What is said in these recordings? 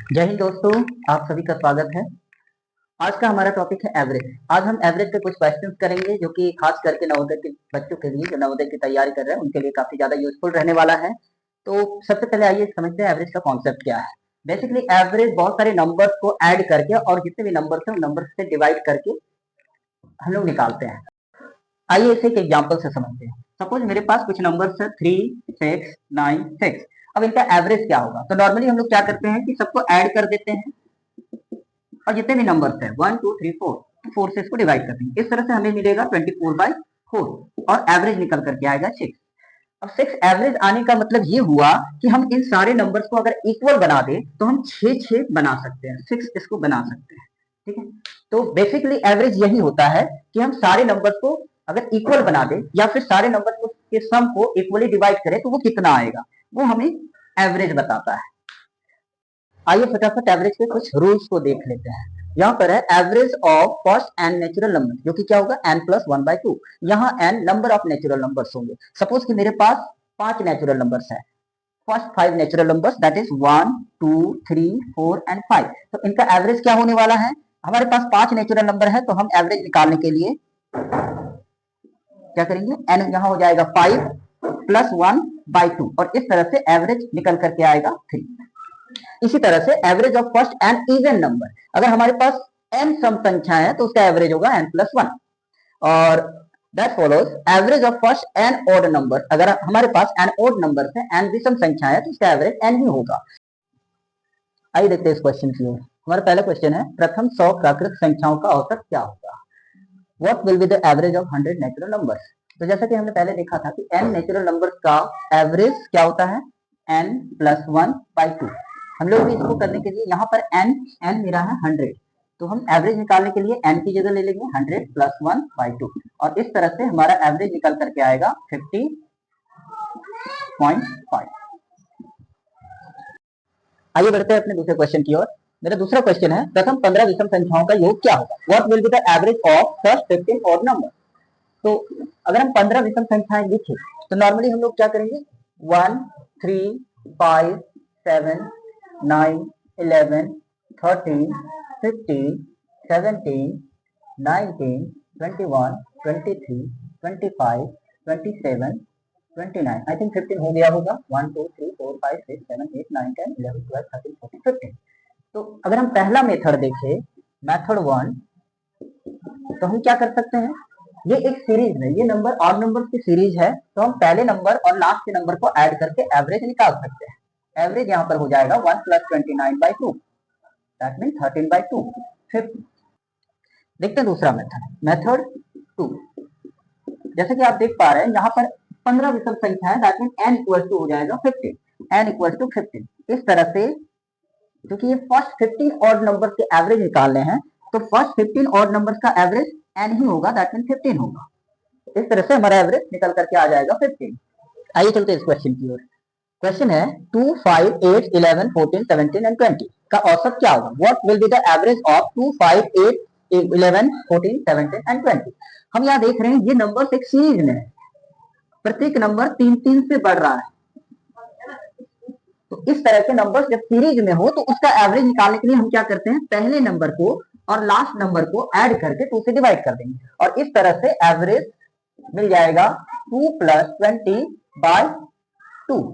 जय हिंद दोस्तों, आप सभी का स्वागत है। आज का हमारा टॉपिक है एवरेज। आज हम एवरेज पे कुछ क्वेश्चंस करेंगे जो कि खास करके नवोदय के बच्चों के लिए, जो नवोदय की तैयारी कर रहे हैं उनके लिए काफी ज्यादा यूजफुल रहने वाला है। तो सबसे पहले आइए समझते हैं एवरेज का कॉन्सेप्ट क्या है। बेसिकली एवरेज बहुत सारे नंबर्स को ऐड करके और जितने भी नंबर्स हैं उन नंबर्स से डिवाइड करके हम लोग निकालते हैं। आइए इसे एक एग्जाम्पल से समझते हैं। सपोज मेरे पास कुछ नंबर्स है 3, 6, 9, 6। अब इनका एवरेज क्या होगा? तो नॉर्मली हम लोग क्या करते हैं कि सबको ऐड कर देते हैं और जितने भी नंबर्स है 1 2 3 4, 4 से इसको डिवाइड कर देंगे। इस तरह से हमें मिलेगा 24/4 और एवरेज निकल करके आएगा 6। अब 6 एवरेज आने का मतलब ये हुआ कि हम इन सारे नंबर्स को अगर इक्वल बना दे तो हम 6 बना सकते हैं, 6 इसको बना सकते हैं। ठीक है, तो बेसिकली एवरेज यही होता है कि हम सारे नंबर्स को अगर इक्वल बना दे या फिर सारे नंबर्स को के सम को इक्वली डिवाइड करें तो वो कितना आएगा, वो हमें एवरेज बताता है। आइए फटाफट एवरेज के कुछ रूल्स को देख लेते हैं। यहाँ पर है average of first n natural number, जो कि क्या होगा n+1/2। यहाँ n number of natural numbers होंगे। सपोज कि मेरे पास 5 नेचुरल नंबर्स है, first 5 natural numbers that is 1 2 3 4 and 5। तो इनका एवरेज क्या होने वाला है? हमारे पास 5 नेचुरल नंबर है तो हम एवरेज निकालने के लिए क्या करेंगे, n यहाँ हो जाएगा 5+1/2 और इस तरह से एवरेज निकल करके आएगा 3। इसी तरह से average of first n even number, अगर हमारे पास n सम संख्या है तो उसका एवरेज होगा n+1। और that follows average of first n odd number, अगर हमारे पास एन ऑड नंबर है, n विषम संख्या है तो उसका एवरेज n ही होगा। आइए देखते हैं इस क्वेश्चन की ओर। हमारा पहला क्वेश्चन है, प्रथम 100 प्राकृत संख्याओं का औसत क्या होगा? What will be the average of 100 natural numbers? तो जैसा कि हमने पहले देखा था कि n नेचुरल नंबर्स का एवरेज क्या होता है, n+1/2। हम लोग भी इसको करने के लिए यहाँ पर n मेरा है 100, तो हम एवरेज निकालने के लिए n की जगह ले लेंगे 100+1/2 और इस तरह से हमारा एवरेज निकल करके आएगा 50.5। आइए बढ़ते हैं अपने दूसरे क्वेश्चन की ओर। मेरा दूसरा क्वेश्चन है, प्रथम 15 विषम संख्याओं का योग क्या होगा? What will be the average of first 15 odd number? तो अगर हम 15 विषम संख्याएं लिखे तो नॉर्मली हम लोग क्या करेंगे, 1 3 5 7 9 11 13 15 17 19 21 23 25 27 29, आई थिंक 15 हो गया होगा। 1 2 3 4 5 6 7 8 9 10 11 12 13 14 15। तो अगर हम पहला मेथड देखें, मेथड 1, तो हम क्या कर सकते हैं, ये एक सीरीज है, ये नंबर ऑड नंबर की सीरीज है, तो हम पहले नंबर और लास्ट के नंबर को ऐड करके एवरेज निकाल सकते हैं। एवरेज यहाँ पर हो जाएगा 1+29/2, दैट मीन 13/2। फिर देखते हैं दूसरा मेथड, मेथड 2। जैसे कि आप देख पा रहे हैं यहाँ पर 15 विषम संख्या है, दैट मीन n= हो जाएगा 15, n=15। इस तरह से क्योंकि ये फर्स्ट 15 ऑड नंबर के एवरेज निकालने हैं तो फर्स्ट 15 ऑड नंबर्स का एवरेज n ही होगा, दैट मीन 15 होगा। इस तरह से हमारा एवरेज निकल करके आ जाएगा 15। आइए चलते हैं इस क्वेश्चन की ओर। क्वेश्चन है 2 5 8 11 14 17 एंड 20 का औसत क्या होगा? What will be the average of 2 5 8 11 14 17 and 20? हम यहाँ देख रहे हैं ये नंबर एक सीरीज में है, प्रत्येक नंबर 3 से बढ़ रहा है। तो इस तरह के नंबर जब सीरीज में हो तो उसका एवरेज निकालने के लिए हम क्या करते हैं, पहले नंबर को और लास्ट नंबर को ऐड करके 2 से डिवाइड कर देंगे और इस तरह से एवरेज मिल जाएगा 2 + 20/2,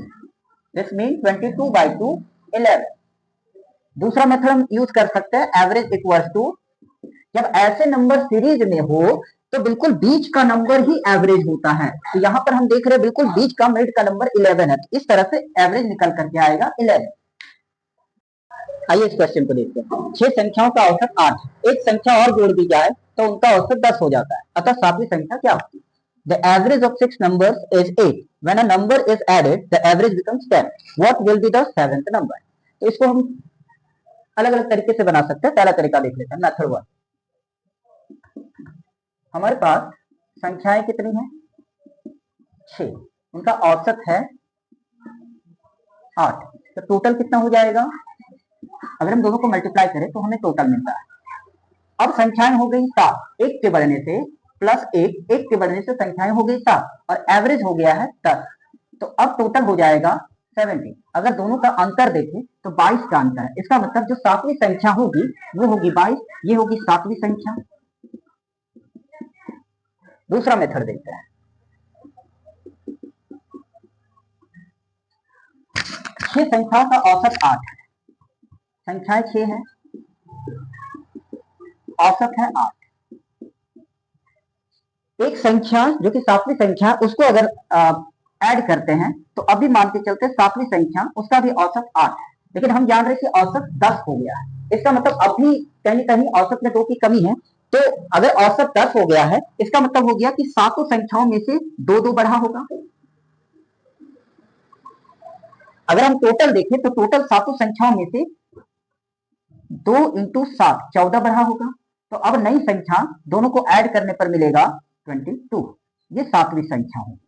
दिस मीन 22/2 11। दूसरा मेथड हम यूज कर सकते हैं, एवरेज इक्वल्स टू, जब ऐसे नंबर सीरीज में हो तो बिल्कुल बीच का नंबर ही एवरेज होता है। तो यहाँ पर हम देख रहे हैं बिल्कुल बीच का मिड का नंबर 11 है, तो इस तरह से एवरेज निकल करके आएगा 11। आइए इस क्वेश्चन को देखते हैं। 6 संख्याओं का औसत 8, एक संख्या और जोड़ दी जाए तो उनका औसत 10 हो जाता है, अतः सातवीं संख्या क्या होती है? The average of 6 numbers is 8. When a number is added, the average becomes 10. What will be the seventh number? तो इसको हम अलग अलग तरीके से बना सकते हैं। पहला तरीका देख लेते हैं, मेथड 1। हमारे पास संख्याएं कितनी हैं? 6, उनका औसत है 8, तो टोटल कितना हो जाएगा? अगर हम दोनों को मल्टीप्लाई करें तो हमें टोटल मिलता है। अब संख्याएं हो गई 7, 1 के बढ़ने से प्लस 1, 1 के बढ़ने से संख्याएं हो गई 7 और एवरेज हो गया है 10। तो अब टोटल हो जाएगा 70। अगर दोनों का अंतर देखें तो 22 का अंतर है। इसका मतलब जो सातवीं संख्या होगी वो होगी 22, ये होगी सातवीं संख्या। दूसरा मेथड देखते हैं। 6 संख्याओं का औसत 8 है, संख्याएं 6 है, औसत है 8। एक संख्या जो कि सातवीं संख्या उसको अगर ऐड करते हैं तो अभी मान के चलते सातवीं संख्या उसका भी औसत 8 है, लेकिन हम जान रहे कि औसत 10 हो गया है। इसका मतलब अभी कहीं कहीं औसत में 2 की कमी है। तो अगर औसत 10 हो गया है इसका मतलब हो गया कि सातों संख्याओं में से 2 बढ़ा होगा। अगर हम टोटल देखें तो टोटल सातों संख्याओं में से 2 इंटू 7 14 बढ़ा होगा। तो अब नई संख्या दोनों को ऐड करने पर मिलेगा 22। ये सातवीं संख्या होगी।